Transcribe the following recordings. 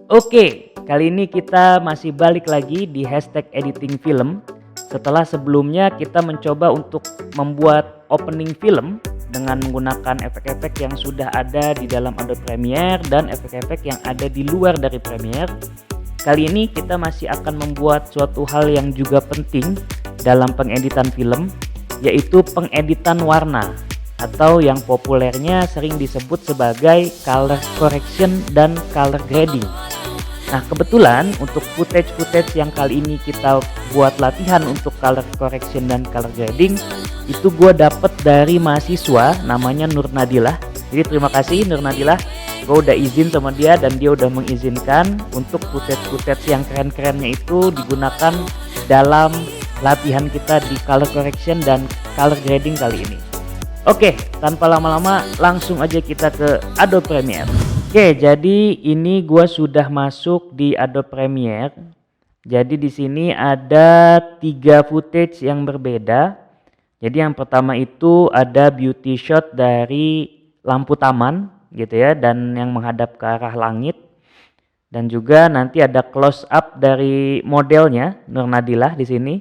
Oke, kali ini kita masih balik lagi di hashtag editing film. Setelah sebelumnya kita mencoba untuk membuat opening film dengan menggunakan efek-efek yang sudah ada di dalam Adobe Premiere dan efek-efek yang ada di luar dari Premiere. Kali ini kita masih akan membuat suatu hal yang juga penting dalam pengeditan film, yaitu pengeditan warna atau yang populernya sering disebut sebagai color correction dan color grading. Nah, kebetulan untuk footage yang kali ini kita buat latihan untuk color correction dan color grading itu gue dapet dari mahasiswa namanya Nur Nadilah. Jadi terima kasih Nur Nadilah, gue udah izin sama dia dan dia udah mengizinkan untuk footage yang keren-kerennya itu digunakan dalam latihan kita di color correction dan color grading kali ini. Oke, tanpa lama-lama langsung aja kita ke Adobe Premiere. Oke, jadi ini gua sudah masuk di Adobe Premiere. Jadi di sini ada 3 footage yang berbeda. Jadi yang pertama itu ada beauty shot dari lampu taman gitu ya, dan yang menghadap ke arah langit. Dan juga nanti ada close up dari modelnya Nur Nadilah di sini,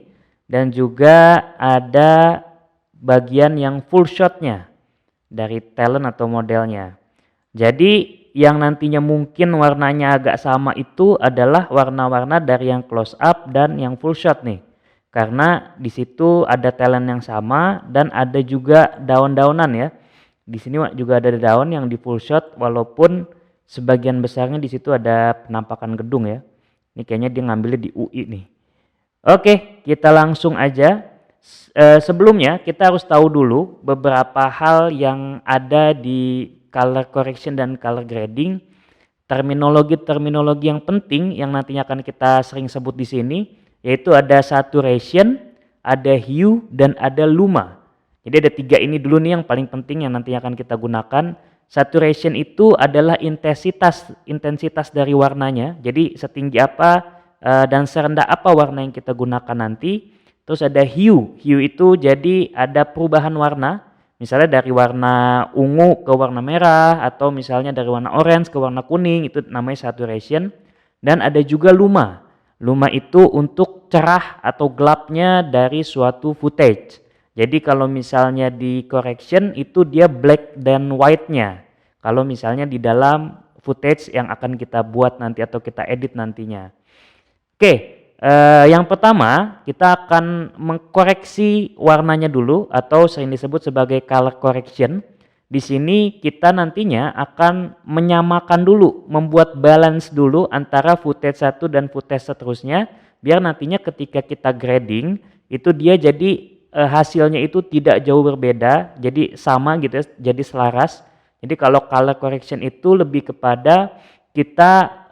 dan juga ada bagian yang full shotnya dari talent atau modelnya. Jadi yang nantinya mungkin warnanya agak sama itu adalah warna-warna dari yang close up dan yang full shot nih. Karena di situ ada talent yang sama dan ada juga daun-daunan ya. Di sini juga ada daun yang di full shot walaupun sebagian besarnya di situ ada penampakan gedung ya. Ini kayaknya dia ngambilnya di UI nih. Oke, kita langsung aja. Sebelumnya kita harus tahu dulu beberapa hal yang ada di color correction dan color grading, terminologi yang penting yang nantinya akan kita sering sebut di sini, yaitu ada saturation, ada hue, dan ada luma. Jadi ada 3 ini dulu nih yang paling penting yang nantinya akan kita gunakan. Saturation itu adalah intensitas dari warnanya, jadi setinggi apa dan serendah apa warna yang kita gunakan nanti. Terus ada hue itu jadi ada perubahan warna. Misalnya dari warna ungu ke warna merah atau misalnya dari warna orange ke warna kuning, itu namanya saturation. Dan ada juga luma. Luma itu untuk cerah atau gelapnya dari suatu footage. Jadi kalau misalnya di correction itu dia black dan white-nya. Kalau misalnya di dalam footage yang akan kita buat nanti atau kita edit nantinya. Oke. Yang pertama kita akan mengkoreksi warnanya dulu atau sering disebut sebagai color correction. Di sini kita nantinya akan menyamakan dulu, membuat balance dulu antara footage 1 dan footage seterusnya biar nantinya ketika kita grading itu dia jadi hasilnya itu tidak jauh berbeda, jadi sama gitu ya, jadi selaras. Jadi kalau color correction itu lebih kepada kita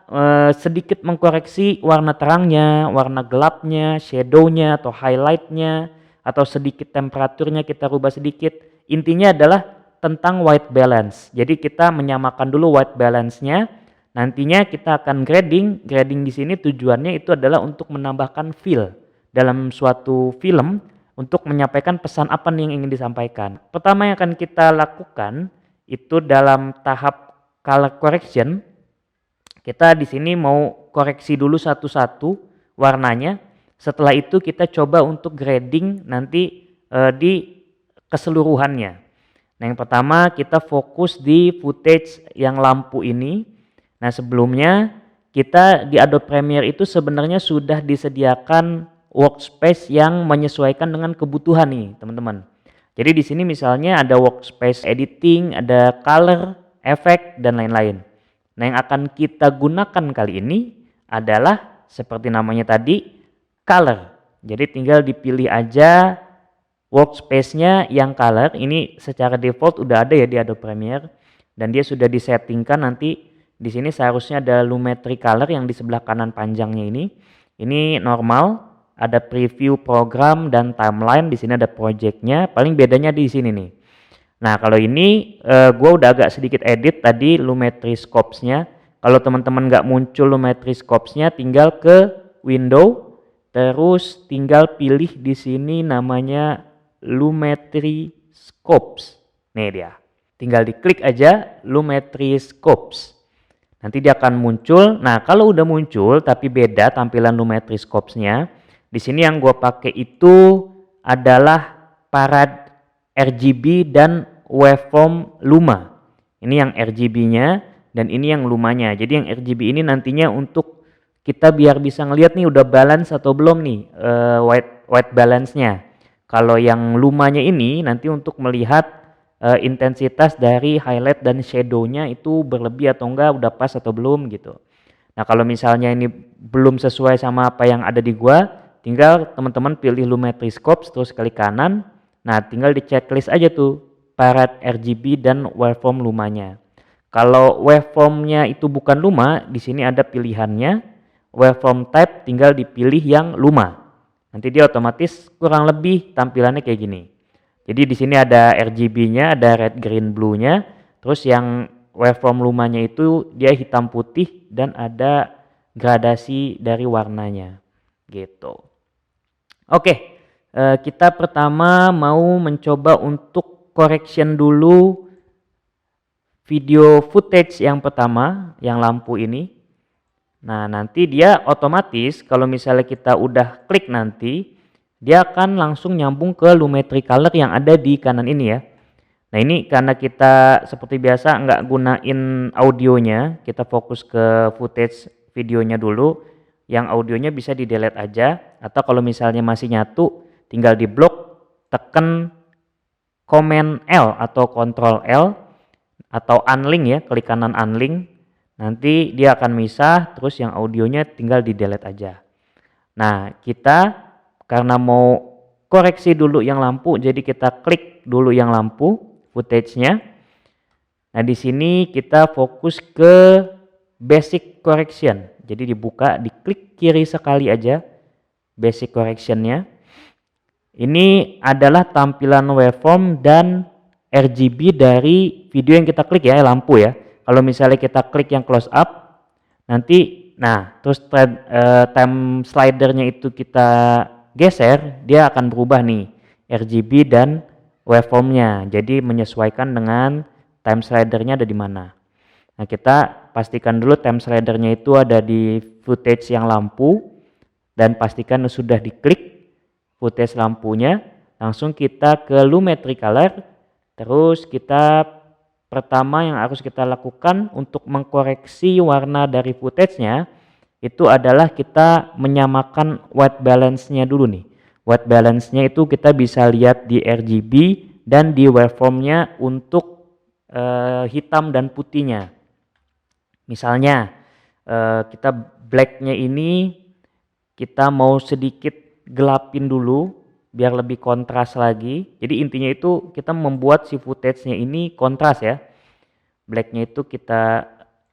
sedikit mengkoreksi warna terangnya, warna gelapnya, shadownya atau highlightnya, atau sedikit temperaturnya kita rubah sedikit. Intinya adalah tentang white balance. Jadi kita menyamakan dulu white balance-nya. Nantinya kita akan grading. Grading di sini tujuannya itu adalah untuk menambahkan feel dalam suatu film untuk menyampaikan pesan apa nih yang ingin disampaikan. Pertama yang akan kita lakukan itu dalam tahap color correction. Kita di sini mau koreksi dulu satu-satu warnanya. Setelah itu kita coba untuk grading nanti di keseluruhannya. Nah, yang pertama kita fokus di footage yang lampu ini. Nah, sebelumnya kita di Adobe Premiere itu sebenarnya sudah disediakan workspace yang menyesuaikan dengan kebutuhan nih, teman-teman. Jadi di sini misalnya ada workspace editing, ada color, efek dan lain-lain. Nah, yang akan kita gunakan kali ini adalah seperti namanya tadi, color. Jadi tinggal dipilih aja workspace-nya yang color. Ini secara default udah ada ya di Adobe Premiere dan dia sudah disettingkan. Nanti di sini seharusnya ada Lumetri Color yang di sebelah kanan panjangnya ini. Ini normal, ada preview program dan timeline. Di sini ada project-nya. Paling bedanya di sini nih. Nah, kalau ini gue udah agak sedikit edit tadi Lumetri Scopes-nya. Kalau teman-teman nggak muncul Lumetri Scopes-nya, tinggal ke window, terus tinggal pilih di sini namanya Lumetri Scopes. Nih dia. Tinggal diklik aja Lumetri Scopes. Nanti dia akan muncul. Nah, kalau udah muncul tapi beda tampilan Lumetri Scopes-nya, di sini yang gue pakai itu adalah parad RGB dan waveform Luma. Ini yang RGB-nya dan ini yang Lumanya. Jadi yang RGB ini nantinya untuk kita biar bisa ngelihat nih udah balance atau belum nih white balance-nya. Kalau yang Lumanya ini nanti untuk melihat intensitas dari highlight dan shadow-nya itu berlebih atau enggak, udah pas atau belum gitu. Nah, kalau misalnya ini belum sesuai sama apa yang ada di gua, tinggal teman-teman pilih Lumetri Scopes terus klik kanan. Nah, tinggal di checklist aja tuh parad RGB dan waveform Lumanya. Kalau waveformnya itu bukan Luma, di sini ada pilihannya waveform type, tinggal dipilih yang Luma. Nanti dia otomatis kurang lebih tampilannya kayak gini. Jadi di sini ada RGB-nya, ada red, green, blue-nya. Terus yang waveform Lumanya itu dia hitam putih dan ada gradasi dari warnanya. Gitu. Oke, kita pertama mau mencoba untuk correction dulu video footage yang pertama, yang lampu ini. Nah, nanti dia otomatis kalau misalnya kita udah klik nanti, dia akan langsung nyambung ke Lumetri Color yang ada di kanan ini ya. Nah, ini karena kita seperti biasa nggak gunain audionya, kita fokus ke footage videonya dulu. Yang audionya bisa di delete aja, atau kalau misalnya masih nyatu tinggal di blok, tekan Command L atau Control L atau unlink ya, klik kanan unlink. Nanti dia akan misah, terus yang audionya tinggal di delete aja. Nah, kita karena mau koreksi dulu yang lampu, jadi kita klik dulu yang lampu footage-nya. Nah, di sini kita fokus ke basic correction. Jadi dibuka, diklik kiri sekali aja basic correction-nya. Ini adalah tampilan waveform dan RGB dari video yang kita klik ya, lampu ya. Kalau misalnya kita klik yang close up, nanti terus time slidernya itu kita geser, dia akan berubah nih RGB dan waveformnya. Jadi menyesuaikan dengan time slidernya ada di mana. Nah, kita pastikan dulu time slidernya itu ada di footage yang lampu dan pastikan sudah diklik footage lampunya. Langsung kita ke Lumetri Color. Terus kita pertama yang harus kita lakukan untuk mengkoreksi warna dari footage-nya itu adalah kita menyamakan white balance-nya dulu nih. White balance-nya itu kita bisa lihat di RGB dan di waveform-nya untuk hitam dan putihnya. Misalnya kita black-nya ini kita mau sedikit gelapin dulu biar lebih kontras lagi. Jadi intinya itu kita membuat si footage-nya ini kontras ya. Black-nya itu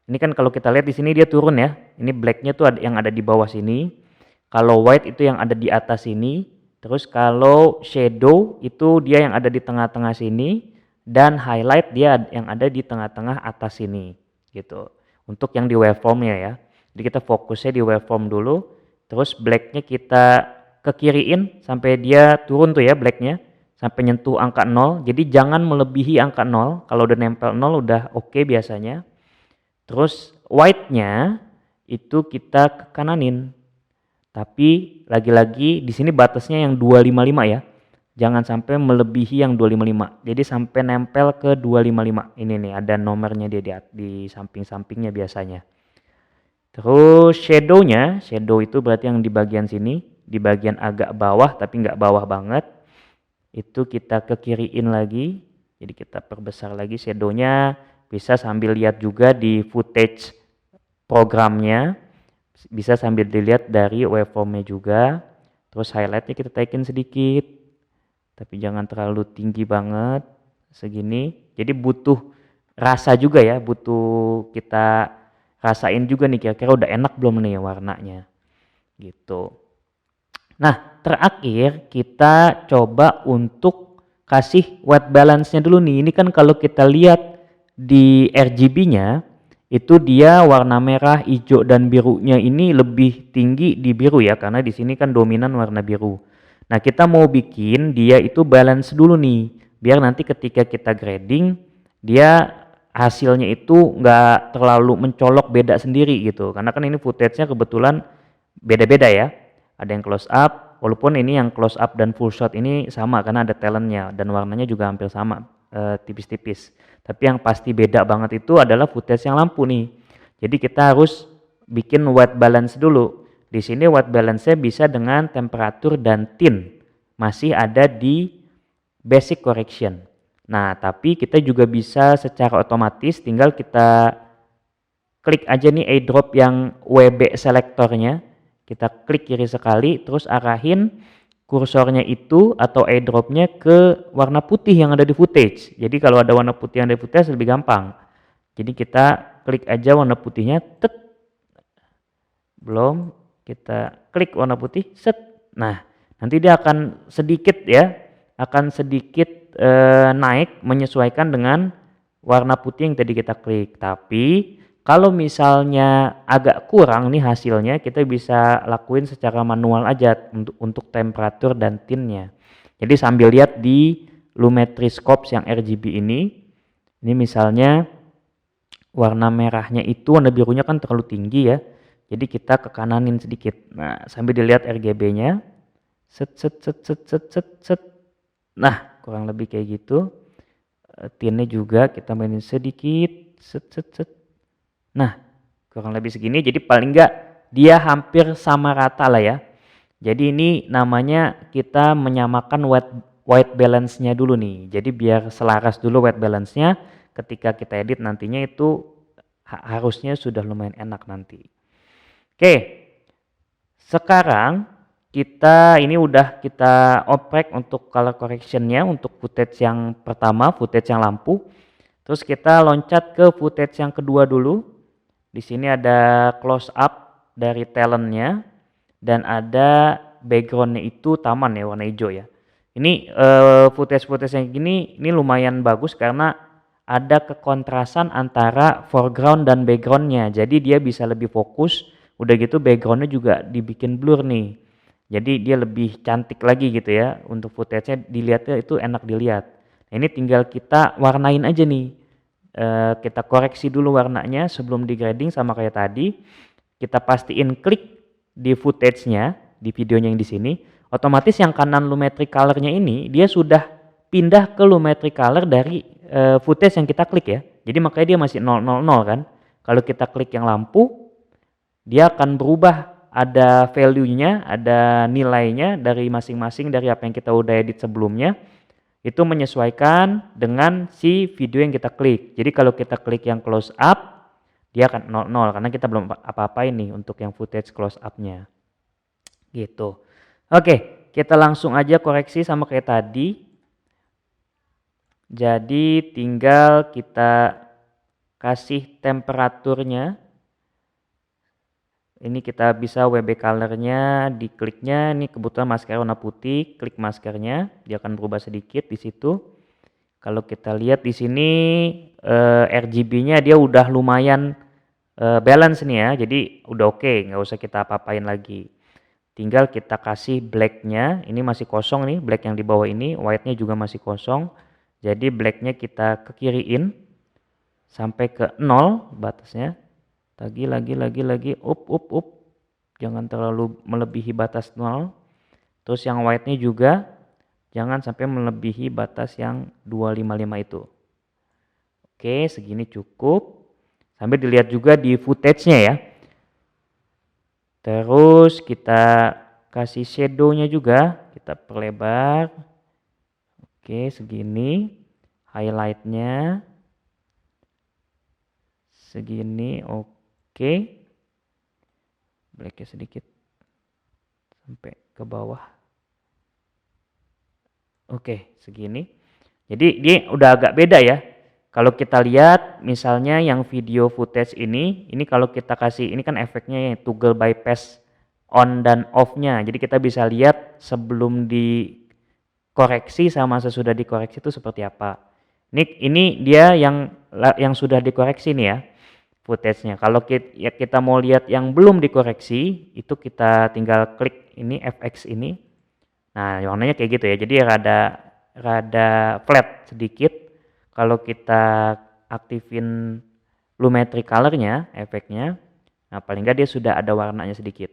ini kan kalau kita lihat di sini dia turun ya. Ini black-nya tuh yang ada di bawah sini. Kalau white itu yang ada di atas sini. Terus kalau shadow itu dia yang ada di tengah-tengah sini, dan highlight dia yang ada di tengah-tengah atas sini gitu. Untuk yang di waveform-nya ya. Jadi kita fokusnya di waveform dulu. Terus black-nya kita ke kiriin sampai dia turun tuh ya black-nya sampai nyentuh angka 0. Jadi jangan melebihi angka 0. Kalau udah nempel 0 udah oke biasanya. Terus white-nya itu kita ke kananin. Tapi lagi-lagi di sini batasnya yang 255 ya. Jangan sampai melebihi yang 255. Jadi sampai nempel ke 255. Ini nih ada nomornya dia di samping-sampingnya biasanya. Terus shadow itu berarti yang di bagian sini, di bagian agak bawah tapi nggak bawah banget. Itu kita ke kiriin lagi. Jadi kita perbesar lagi shadow-nya. Bisa sambil lihat juga di footage programnya. Bisa sambil dilihat dari waveform-nya juga. Terus highlight-nya kita taikin sedikit. Tapi jangan terlalu tinggi banget. Segini. Jadi butuh rasa juga ya. Butuh kita rasain juga nih kira-kira udah enak belum nih warnanya. Gitu. Nah, terakhir kita coba untuk kasih white balance-nya dulu nih. Ini kan kalau kita lihat di RGB-nya itu dia warna merah, hijau dan birunya ini lebih tinggi di biru ya, karena di sini kan dominan warna biru. Nah, kita mau bikin dia itu balance dulu nih, biar nanti ketika kita grading dia hasilnya itu nggak terlalu mencolok beda sendiri gitu. Karena kan ini footage-nya kebetulan beda-beda ya. Ada yang close up, walaupun ini yang close up dan full shot ini sama karena ada talentnya dan warnanya juga hampir sama, tipis-tipis. Tapi yang pasti beda banget itu adalah footage yang lampu nih. Jadi kita harus bikin white balance dulu. Di sini white balance-nya bisa dengan temperatur dan tint. Masih ada di basic correction. Nah, tapi kita juga bisa secara otomatis tinggal kita klik aja nih eyedrop yang WB selektornya. Kita klik kiri sekali, terus arahin kursornya itu atau eyedropnya ke warna putih yang ada di footage. Jadi kalau ada warna putih yang ada di footage lebih gampang. Jadi kita klik aja warna putihnya, belum, kita klik warna putih, set. Nah, nanti dia akan sedikit naik menyesuaikan dengan warna putih yang tadi kita klik. Tapi kalau misalnya agak kurang nih hasilnya, kita bisa lakuin secara manual aja untuk temperatur dan tintnya. Jadi sambil lihat di Lumetri Scopes yang RGB ini misalnya warna merahnya itu, warna birunya kan terlalu tinggi ya. Jadi kita ke kananin sedikit. Nah, sambil dilihat RGB-nya. Set set set set set set set. Nah, kurang lebih kayak gitu. Tintnya juga kita mainin sedikit. Set set set. Nah, kurang lebih segini. Jadi paling enggak dia hampir sama rata lah ya. Jadi ini namanya kita menyamakan white balance-nya dulu nih. Jadi biar selaras dulu white balance-nya. Ketika kita edit nantinya itu harusnya sudah lumayan enak nanti. Oke, sekarang ini udah kita oprek untuk color correction-nya untuk footage yang pertama, footage yang lampu. Terus kita loncat ke footage yang kedua dulu. Di sini ada close up dari talent-nya dan ada background-nya itu taman ya, warna hijau ya. Ini footage-footage yang gini ini lumayan bagus karena ada kekontrasan antara foreground dan background-nya. Jadi dia bisa lebih fokus. Udah gitu background-nya juga dibikin blur nih. Jadi dia lebih cantik lagi gitu ya. Untuk footage-nya dilihatnya itu enak dilihat. Nah, ini tinggal kita warnain aja nih. Kita koreksi dulu warnanya sebelum di grading sama kayak tadi. Kita pastiin klik di footage-nya, di videonya yang di sini. Otomatis yang kanan Lumetri Color-nya ini dia sudah pindah ke Lumetri Color dari footage yang kita klik ya. Jadi makanya dia masih 000 kan. Kalau kita klik yang lampu, dia akan berubah, ada value-nya, ada nilainya dari masing-masing dari apa yang kita udah edit sebelumnya. Itu menyesuaikan dengan si video yang kita klik. Jadi kalau kita klik yang close up, dia akan 0 karena kita belum apa-apain nih untuk yang footage close up-nya. Gitu. Oke, kita langsung aja koreksi sama kayak tadi. Jadi tinggal kita kasih temperaturnya. Ini kita bisa WB color-nya, dikliknya, ini kebetulan masker warna putih, klik maskernya, dia akan berubah sedikit di situ. Kalau kita lihat di sini RGB-nya dia udah lumayan balance nih ya, jadi udah oke, nggak usah kita apa-apain lagi. Tinggal kita kasih black-nya, ini masih kosong nih, black yang di bawah ini, white-nya juga masih kosong. Jadi black-nya kita kekiriin sampai ke 0 batasnya. Lagi, up. Jangan terlalu melebihi batas 0. Terus yang white-nya juga jangan sampai melebihi batas yang 255 itu. Oke, segini cukup. Sambil dilihat juga di footage-nya ya. Terus kita kasih shadow-nya juga, kita perlebar. Oke, segini. Highlight-nya segini, oke. Black-nya sedikit sampai ke bawah. Oke, segini. Jadi dia udah agak beda ya. Kalau kita lihat misalnya yang video footage ini kalau kita kasih, ini kan efeknya ya, toggle bypass on dan off-nya. Jadi kita bisa lihat sebelum dikoreksi sama sesudah dikoreksi itu seperti apa. Ini dia yang sudah dikoreksi nih ya, footage-nya. Kalau kita mau lihat yang belum dikoreksi, itu kita tinggal klik ini FX ini. Nah, warnanya kayak gitu ya. Jadi rada flat sedikit. Kalau kita aktifin lumetri colornya, efeknya. Nah, paling nggak dia sudah ada warnanya sedikit.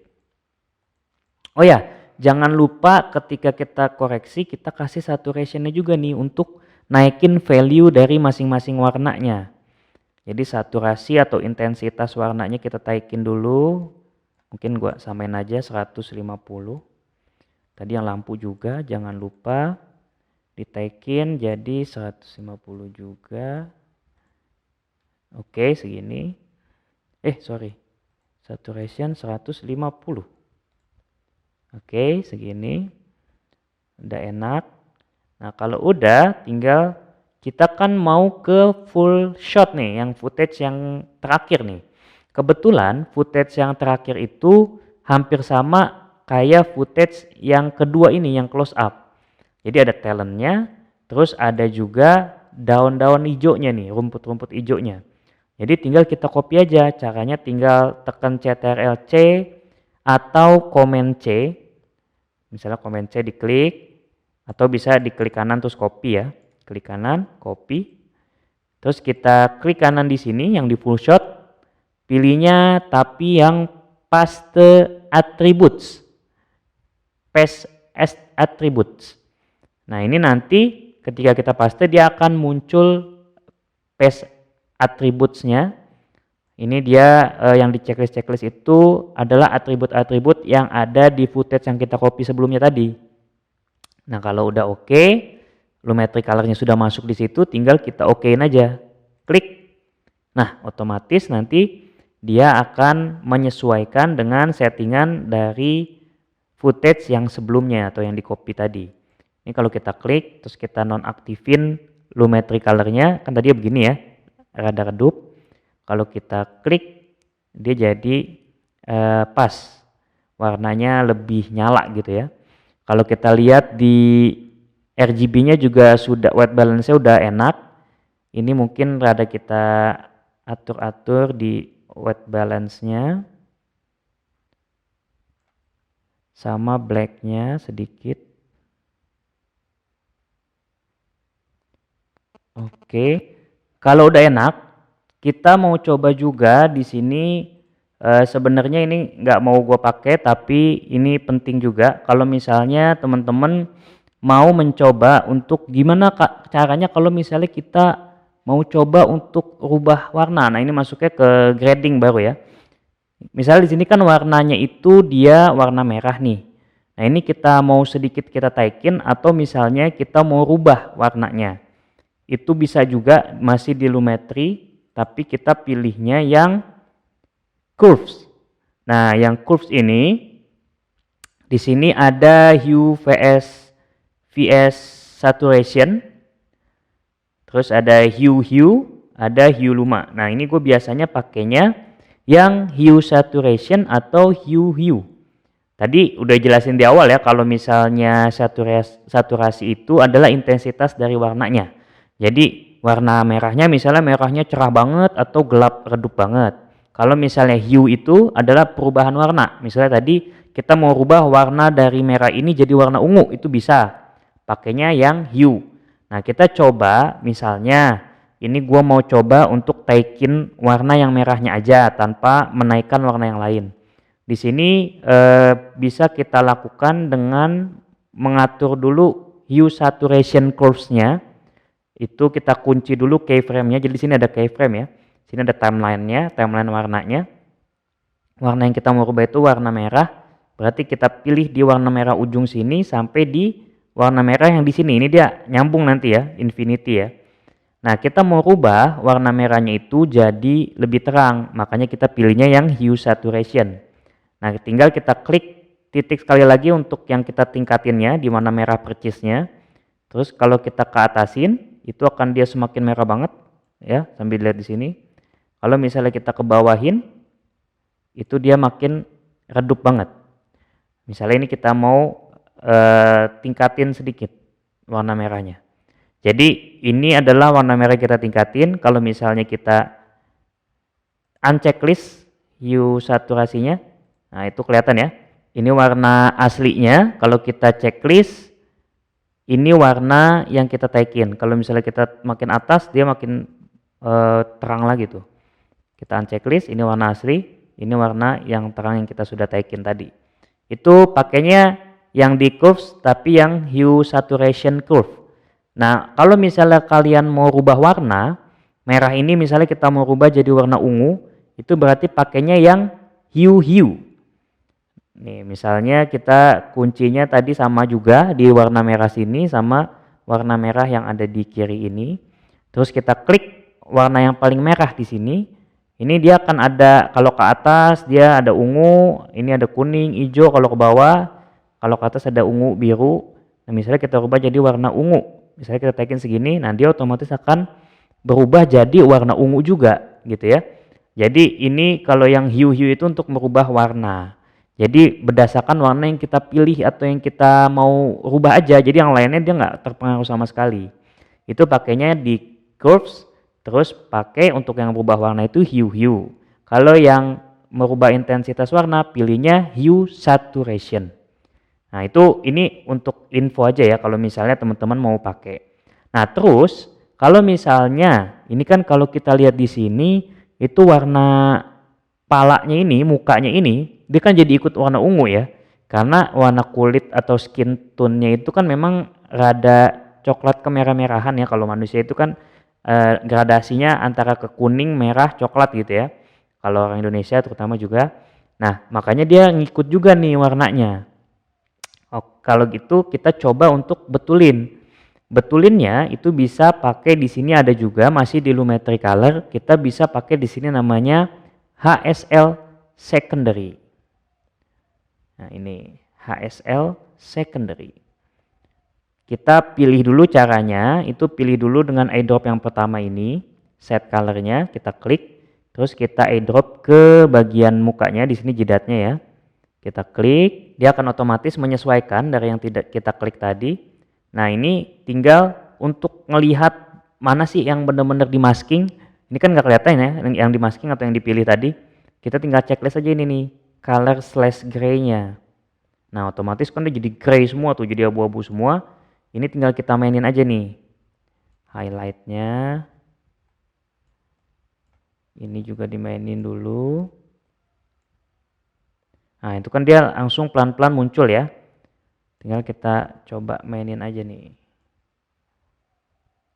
Oh ya, jangan lupa ketika kita koreksi, kita kasih saturationnya juga nih untuk naikin value dari masing-masing warnanya. Jadi saturasi atau intensitas warnanya kita naikin dulu. Mungkin gua samain aja 150. Tadi yang lampu juga jangan lupa ditaikin jadi 150 juga. Oke, segini. Sorry. Saturation 150. Oke, segini. Udah enak. Nah, kalau udah tinggal kita kan mau ke full shot nih, yang footage yang terakhir nih. Kebetulan footage yang terakhir itu hampir sama kayak footage yang kedua ini, yang close up. Jadi ada talentnya, terus ada juga daun-daun hijaunya nih, rumput-rumput hijaunya. Jadi tinggal kita copy aja, caranya tinggal tekan Ctrl+C atau Command C. Misalnya Command C diklik, atau bisa diklik kanan terus copy ya. Klik kanan, copy. Terus kita klik kanan di sini yang di full shot, pilihnya tapi yang paste attributes. Paste attributes. Nah, ini nanti ketika kita paste dia akan muncul paste attributes-nya. Ini dia yang di checklist itu adalah atribut-atribut yang ada di footage yang kita copy sebelumnya tadi. Nah, kalau udah oke, lumetri color-nya sudah masuk di situ, tinggal kita okein aja. Klik. Nah, otomatis nanti dia akan menyesuaikan dengan settingan dari footage yang sebelumnya atau yang di copy tadi. Ini kalau kita klik terus kita nonaktifin lumetri color-nya, kan tadi begini ya, rada redup. Kalau kita klik dia jadi pas, warnanya lebih nyala gitu ya. Kalau kita lihat di RGB-nya juga sudah, white balance-nya udah enak. Ini mungkin rada kita atur-atur di white balance-nya sama black-nya sedikit. Oke, kalau udah enak, kita mau coba juga di sini. Sebenarnya ini nggak mau gue pakai, tapi ini penting juga. Kalau misalnya teman-teman mau mencoba untuk gimana caranya kalau misalnya kita mau coba untuk rubah warna. Nah, ini masuknya ke grading baru ya. Misalnya di sini kan warnanya itu dia warna merah nih. Nah, ini kita mau sedikit kita taikin atau misalnya kita mau rubah warnanya. Itu bisa juga masih di lumetri, tapi kita pilihnya yang curves. Nah, yang curves ini di sini ada hue vs saturation. Terus ada hue, ada hue luma. Nah, ini gue biasanya pakainya yang hue saturation atau hue. Tadi udah jelasin di awal ya, kalau misalnya saturasi itu adalah intensitas dari warnanya. Jadi warna merahnya misalnya merahnya cerah banget atau gelap redup banget. Kalau misalnya hue itu adalah perubahan warna. Misalnya tadi kita mau rubah warna dari merah ini jadi warna ungu, itu bisa. Pakainya yang hue. Nah, kita coba misalnya ini gua mau coba untuk taikin warna yang merahnya aja tanpa menaikkan warna yang lain. Di sini bisa kita lakukan dengan mengatur dulu hue saturation curves-nya. Itu kita kunci dulu keyframe-nya. Jadi di sini ada keyframe ya. Sini ada timeline-nya, timeline warnanya. Warna yang kita mau rubah itu warna merah. Berarti kita pilih di warna merah ujung sini sampai di warna merah yang di sini. Ini dia nyambung nanti ya, infinity ya. Nah, kita mau rubah warna merahnya itu jadi lebih terang. Makanya kita pilihnya yang hue saturation. Nah, tinggal kita klik titik sekali lagi untuk yang kita tingkatinnya di mana merah percisnya. Terus kalau kita ke atasin, itu akan dia semakin merah banget ya, sambil lihat di sini. Kalau misalnya kita ke bawahin, itu dia makin redup banget. Misalnya ini kita mau tingkatin sedikit warna merahnya. Jadi ini adalah warna merah kita tingkatin. Kalau misalnya kita unchecklist hue saturasinya, nah itu kelihatan ya. Ini warna aslinya. Kalau kita checklist, ini warna yang kita taikin. Kalau misalnya kita makin atas, dia makin terang lagi tuh. Kita unchecklist, ini warna asli, ini warna yang terang yang kita sudah taikin tadi. Itu pakainya yang di curves tapi yang hue saturation curve. Nah, kalau misalnya kalian mau rubah warna, merah ini misalnya kita mau rubah jadi warna ungu, itu berarti pakainya yang hue. Nih, misalnya kita kuncinya tadi sama juga di warna merah sini sama warna merah yang ada di kiri ini. Terus kita klik warna yang paling merah di sini. Ini dia akan ada, kalau ke atas dia ada ungu, ini ada kuning, hijau, kalau ke bawah, kalau ke atas ada ungu, biru. Nah, misalnya kita rubah jadi warna ungu. Misalnya kita taikin segini, nah dia otomatis akan berubah jadi warna ungu juga gitu ya. Jadi ini kalau yang hue itu untuk merubah warna. Jadi berdasarkan warna yang kita pilih atau yang kita mau rubah aja. Jadi yang lainnya dia nggak terpengaruh sama sekali. Itu pakainya di curves, terus pakai untuk yang berubah warna itu hue. Kalau yang merubah intensitas warna pilihnya hue saturation. Nah itu ini untuk info aja ya kalau misalnya teman-teman mau pakai. Nah terus kalau misalnya ini kan kalau kita lihat di sini itu warna palanya ini, mukanya ini, dia kan jadi ikut warna ungu ya. Karena warna kulit atau skin tone-nya itu kan memang rada coklat kemerah-merahan ya. Kalau manusia itu kan gradasinya antara ke kuning, merah, coklat gitu ya. Kalau orang Indonesia terutama juga. Nah, makanya dia ngikut juga nih warnanya. Oh, kalau gitu kita coba untuk betulin. Betulinnya itu bisa pakai di sini ada juga masih di Lumetri Color, kita bisa pakai di sini namanya HSL secondary. Nah, ini HSL secondary. Kita pilih dulu caranya, itu pilih dulu dengan eyedrop yang pertama ini, set colornya, kita klik, terus kita eyedrop ke bagian mukanya, di sini jidatnya ya. Kita klik, dia akan otomatis menyesuaikan dari yang tidak kita klik tadi. Nah, ini tinggal untuk melihat mana sih yang benar-benar di masking. Ini kan nggak kelihatan ya, yang di masking atau yang dipilih tadi. Kita tinggal checklist aja ini nih, color slash gray-nya. Nah, otomatis kan dia jadi gray semua tuh, jadi abu-abu semua. Ini tinggal kita mainin aja nih. Highlight-nya. Ini juga dimainin dulu. Nah, itu kan dia langsung pelan-pelan muncul ya. Tinggal kita coba mainin aja nih.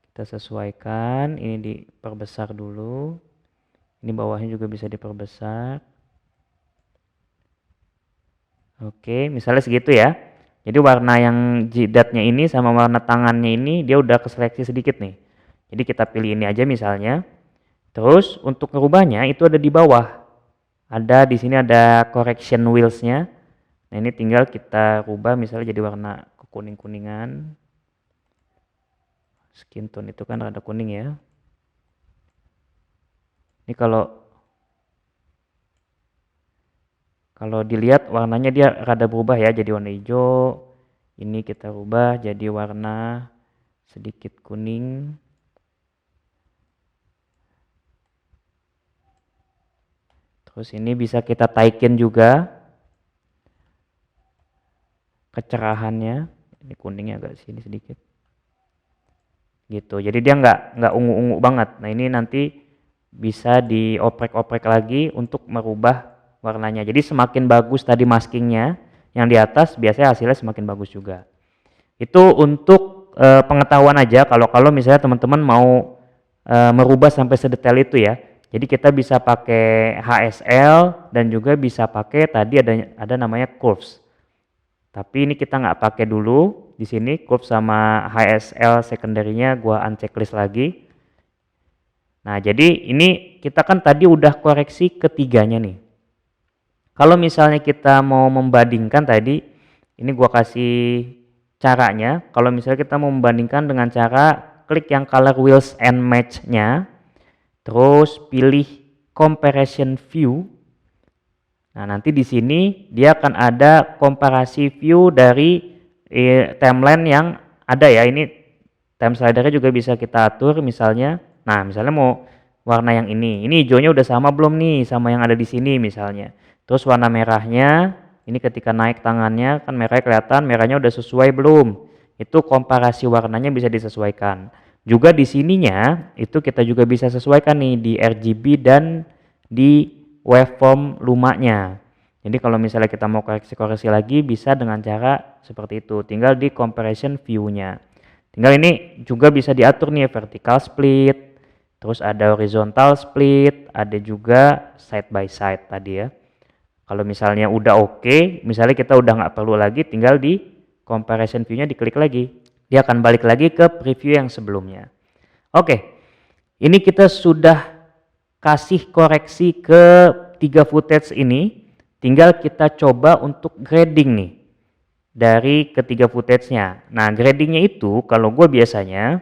Kita sesuaikan, ini diperbesar dulu. Ini bawahnya juga bisa diperbesar. Oke, misalnya segitu ya. Jadi warna yang jidatnya ini sama warna tangannya ini dia udah keseleksi sedikit nih. Jadi kita pilih ini aja misalnya. Terus untuk ngerubahnya itu ada di bawah. Ada di sini ada correction wheels-nya. Nah, ini tinggal kita rubah misalnya jadi warna kekuning-kuningan. Skin tone itu kan rada kuning ya. Ini kalau dilihat warnanya dia rada berubah ya jadi warna hijau. Ini kita rubah jadi warna sedikit kuning. Terus ini bisa kita taikin juga kecerahannya. Ini kuningnya agak sini sedikit. Gitu. Jadi dia nggak ungu-ungu banget. Nah, ini nanti bisa dioprek-oprek lagi untuk merubah warnanya. Jadi semakin bagus tadi maskingnya yang di atas biasanya hasilnya semakin bagus juga. Itu untuk pengetahuan aja kalau misalnya teman-teman mau merubah sampai sedetail itu ya. Jadi kita bisa pakai HSL dan juga bisa pakai tadi ada namanya curves. Tapi ini kita nggak pakai dulu di sini curve sama HSL secondary-nya gua unchecklist lagi. Nah, jadi ini kita kan tadi udah koreksi ketiganya nih. Kalau misalnya kita mau membandingkan tadi, ini gua kasih caranya. Kalau misalnya kita mau membandingkan dengan cara klik yang color wheels and match-nya, terus pilih comparison view. Nah, nanti di sini dia akan ada komparasi view dari timeline yang ada ya. Ini time slidernya juga bisa kita atur misalnya. Nah, misalnya mau warna yang ini hijaunya udah sama belum nih sama yang ada di sini misalnya. Terus warna merahnya, ini ketika naik tangannya kan merahnya kelihatan, merahnya udah sesuai belum. Itu komparasi warnanya bisa disesuaikan. juga di sininya itu kita juga bisa sesuaikan nih di RGB dan di waveform lumanya. Jadi kalau misalnya kita mau koreksi-koreksi lagi bisa dengan cara seperti itu, tinggal di comparison view-nya. Tinggal ini juga bisa diatur nih vertical split, terus ada horizontal split, ada juga side by side tadi ya. Kalau misalnya udah oke, misalnya kita udah nggak perlu lagi, tinggal di comparison view-nya diklik lagi. Dia akan balik lagi ke preview yang sebelumnya. Oke, ini kita sudah kasih koreksi ke 3 footage ini. Tinggal kita coba untuk grading nih dari ketiga footage-nya. Nah, gradingnya itu kalau gue biasanya,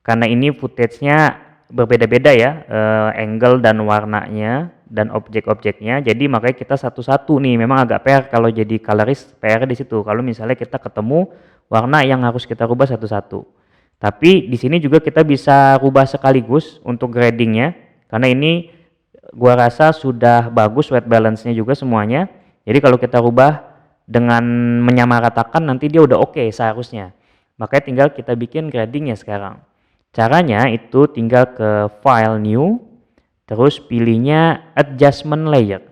karena ini footage-nya berbeda-beda ya, angle dan warnanya dan objek-objeknya, jadi makanya kita satu-satu nih. Memang agak PR kalau jadi colorist, PR di situ. Kalau misalnya kita ketemu warna yang harus kita rubah satu-satu. Tapi di sini juga kita bisa rubah sekaligus untuk gradingnya, karena ini gua rasa sudah bagus white balance-nya juga semuanya. Jadi kalau kita rubah dengan menyamaratakan nanti dia udah oke seharusnya. Makanya tinggal kita bikin gradingnya sekarang. Caranya itu tinggal ke file new, terus pilihnya adjustment layer.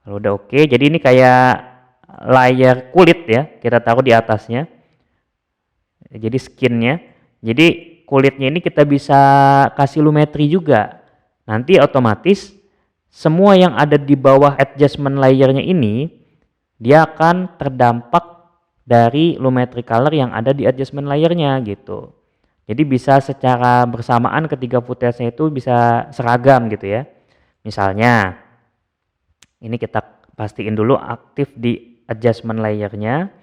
Kalau udah oke, jadi ini kayak layer kulit ya, kita taruh di atasnya. Jadi skinnya, jadi kulitnya ini kita bisa kasih lumetri juga. Nanti otomatis semua yang ada di bawah adjustment layernya ini dia akan terdampak dari lumetri color yang ada di adjustment layernya gitu. Jadi bisa secara bersamaan ketiga footage-nya itu bisa seragam gitu ya. Misalnya ini kita pastiin dulu aktif di adjustment layernya.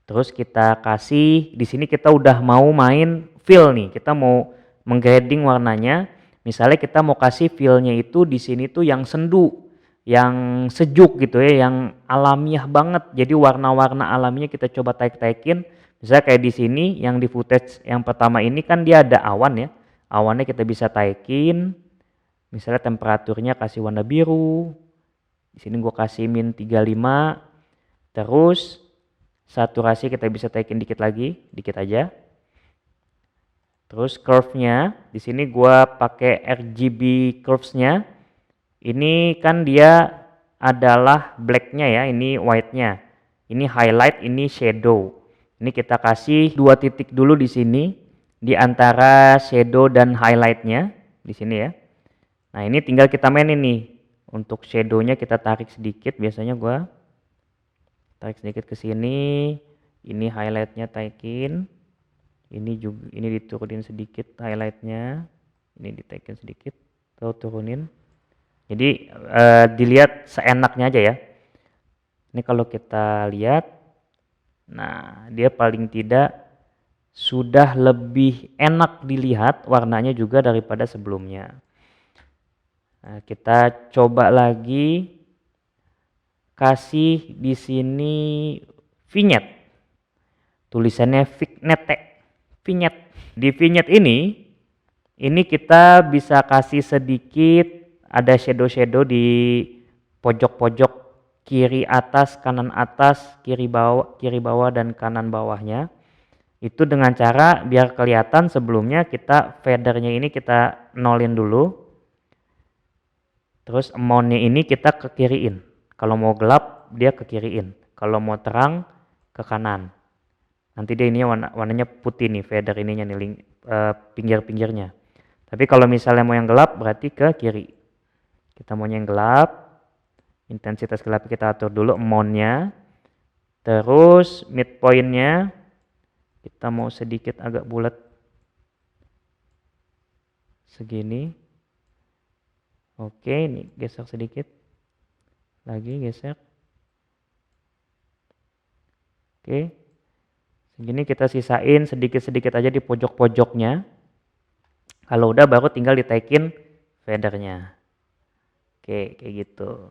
Terus kita kasih di sini kita udah mau main fill nih. Kita mau menggrading warnanya. Misalnya kita mau kasih fillnya itu di sini tuh yang sendu, yang sejuk gitu ya, yang alamiah banget. Jadi warna-warna alaminya kita coba taik-taikin. Misalnya kayak di sini yang di footage yang pertama ini kan dia ada awan ya. Awannya kita bisa taikin. Misalnya temperaturnya kasih warna biru. Di sini gua kasih min 35. Terus saturasi kita bisa taikin dikit lagi, dikit aja. Terus curve-nya di sini gua pakai RGB curves-nya. Ini kan dia adalah black-nya ya, ini white-nya. Ini highlight, ini shadow. Ini kita kasih 2 titik dulu di sini di antara shadow dan highlight-nya di sini ya. Nah, ini tinggal kita mainin nih. Untuk shadow-nya kita tarik sedikit, biasanya gua tarik sedikit ke sini. Ini highlight-nya taikin. Ini juga ini diturunin sedikit highlight-nya. Ini ditaikin sedikit, atau turunin. Jadi dilihat seenaknya aja ya. Ini kalau kita lihat, nah dia paling tidak sudah lebih enak dilihat warnanya juga daripada sebelumnya. Nah, kita coba lagi kasih di sini vignette. Tulisannya vignette. Di vignette ini kita bisa kasih sedikit ada shadow di pojok-pojok kiri atas, kanan atas, kiri bawah dan kanan bawahnya. Itu dengan cara biar kelihatan sebelumnya kita fadernya ini kita nolin dulu. Terus amount-nya ini kita ke kiriin. Kalau mau gelap dia ke kiriin. Kalau mau terang ke kanan. Nanti dia ini warnanya putih nih fader ininya nih pinggir-pinggirnya. Tapi kalau misalnya mau yang gelap berarti ke kiri. Kita mau yang gelap, intensitas gelap kita atur dulu amount-nya. Terus midpoint-nya kita mau sedikit agak bulat segini. Oke, ini geser sedikit. Lagi geser. Oke. Segini kita sisain sedikit-sedikit aja di pojok-pojoknya. Kalau udah baru tinggal ditaikin fadernya. Oke, kayak gitu.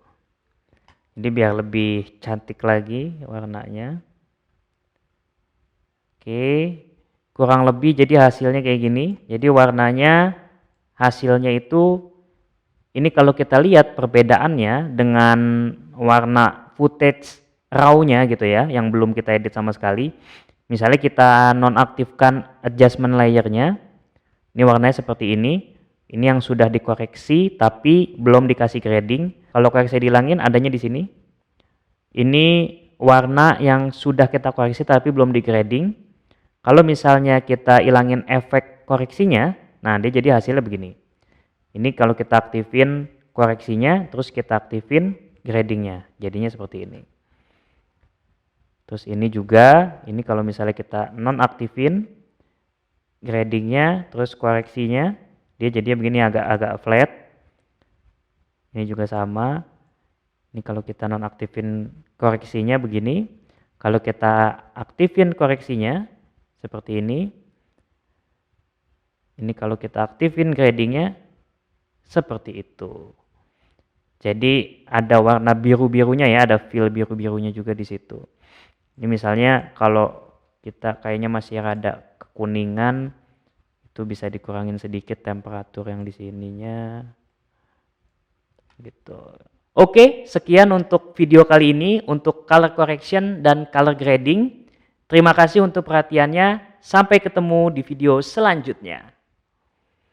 Jadi biar lebih cantik lagi warnanya. Oke, kurang lebih jadi hasilnya kayak gini. Jadi warnanya hasilnya itu ini kalau kita lihat perbedaannya dengan warna footage raw-nya gitu ya, yang belum kita edit sama sekali. Misalnya kita nonaktifkan adjustment layer-nya, Ini warnanya seperti ini. Ini yang sudah dikoreksi tapi belum dikasih grading. Kalau koreksi dihilangin adanya di sini. Ini warna yang sudah kita koreksi tapi belum di grading. Kalau misalnya kita hilangin efek koreksinya, nah dia jadi hasilnya begini. Ini kalau kita aktifin koreksinya, terus kita aktifin gradingnya, jadinya seperti ini. Terus ini juga, ini kalau misalnya kita nonaktifin gradingnya, terus koreksinya, dia jadinya begini agak flat. Ini juga sama. Ini kalau kita nonaktifin koreksinya begini. Kalau kita aktifin koreksinya seperti ini. Ini kalau kita aktifin gradingnya seperti itu. Jadi ada warna biru-birunya ya, ada fill biru-birunya juga di situ. Ini misalnya kalau kita kayaknya masih rada kekuningan, itu bisa dikurangin sedikit temperatur yang di sininya. Gitu. Oke, sekian untuk video kali ini untuk color correction dan color grading. Terima kasih untuk perhatiannya. Sampai ketemu di video selanjutnya.